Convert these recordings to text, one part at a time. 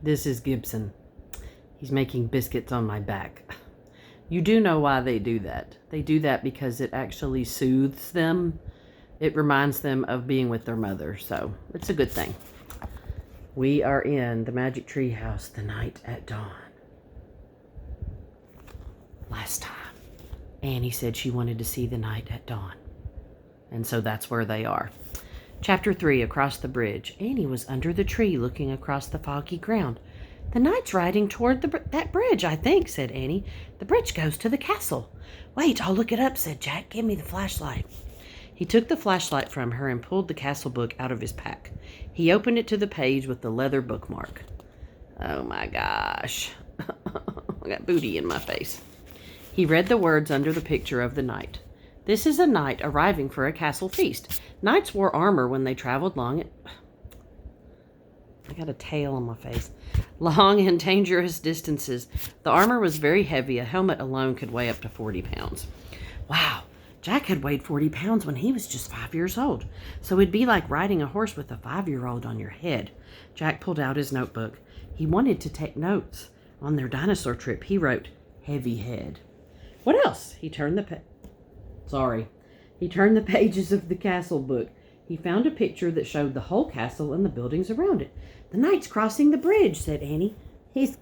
This is Gibson. He's making biscuits on my back. You do know why they do that. They do that because it actually soothes them. It reminds them of being with their mother, so it's a good thing. We are in the Magic Tree House, the night at dawn. Last time, Annie said she wanted to see the night at dawn. And so that's where they are. Chapter 3, Across the Bridge. Annie was under the tree looking across the foggy ground. The knight's riding toward that bridge, I think, said Annie. The bridge goes to the castle. Wait, I'll look it up, said Jack. Give me the flashlight. He took the flashlight from her and pulled the castle book out of his pack. He opened it to the page with the leather bookmark. Oh my gosh. I got booty in my face. He read the words under the picture of the knight. This is a knight arriving for a castle feast. Knights wore armor when they traveled long. I got a tail on my face. Long and dangerous distances. The armor was very heavy. A helmet alone could weigh up to 40 pounds. Wow, Jack had weighed 40 pounds when he was just 5 years old. So it'd be like riding a horse with a 5-year-old on your head. Jack pulled out his notebook. He wanted to take notes. On their dinosaur trip, he wrote, "Heavy head." What else? He turned the pages of the castle book. He found a picture that showed the whole castle and the buildings around it. The knight's crossing the bridge, said Annie. He's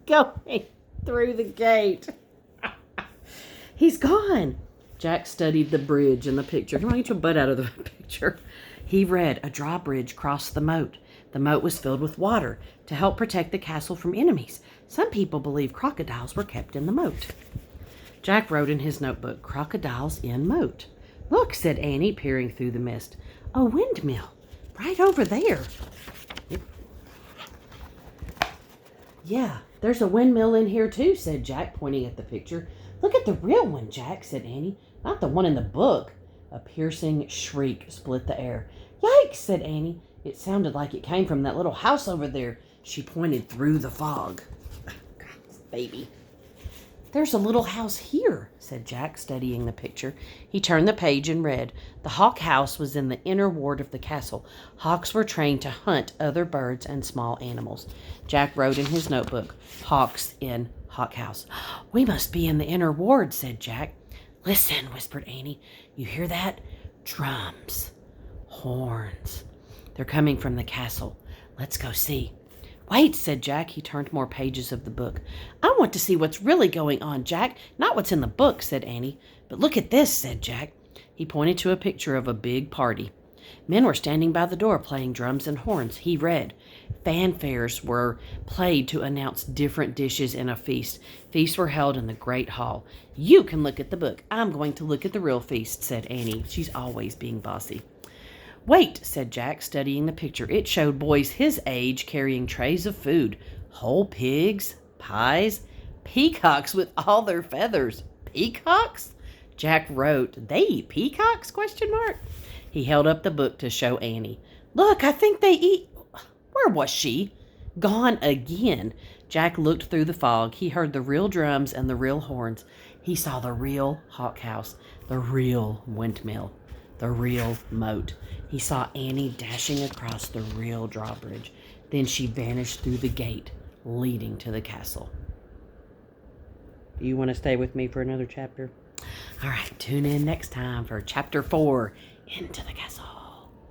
going through the gate. He's gone. Jack studied the bridge in the picture. Come on, get your butt out of the picture. He read, a drawbridge crossed the moat. The moat was filled with water to help protect the castle from enemies. Some people believe crocodiles were kept in the moat. Jack wrote in his notebook, crocodiles in moat. Look, said Annie, peering through the mist. A windmill, right over there. Yeah, there's a windmill in here too, said Jack, pointing at the picture. Look at the real one, Jack, said Annie, not the one in the book. A piercing shriek split the air. Yikes, said Annie. It sounded like it came from that little house over there. She pointed through the fog. God, baby. There's a little house here, said Jack, studying the picture. He turned the page and read. The hawk house was in the inner ward of the castle. Hawks were trained to hunt other birds and small animals. Jack wrote in his notebook, hawks in hawk house. We must be in the inner ward, said Jack. Listen, whispered Annie. You hear that? Drums. Horns. They're coming from the castle. Let's go see. Wait, said Jack. He turned more pages of the book. I want to see what's really going on, Jack, not what's in the book, said Annie. But look at this, said Jack. He pointed to a picture of a big party. Men were standing by the door playing drums and horns. He read. Fanfares were played to announce different dishes in a feast. Feasts were held in the great hall. You can look at the book. I'm going to look at the real feast, said Annie. She's always being bossy. Wait, said Jack, studying the picture. It showed boys his age carrying trays of food. Whole pigs, pies, peacocks with all their feathers. Peacocks? Jack wrote, they eat peacocks? ? He held up the book to show Annie. Look, I think they eat... Where was she? Gone again. Jack looked through the fog. He heard the real drums and the real horns. He saw the real hawk house, the real windmill, the real moat. He saw Annie dashing across the real drawbridge. Then she vanished through the gate leading to the castle. Do you want to stay with me for another chapter? All right, tune in next time for Chapter 4, Into the Castle.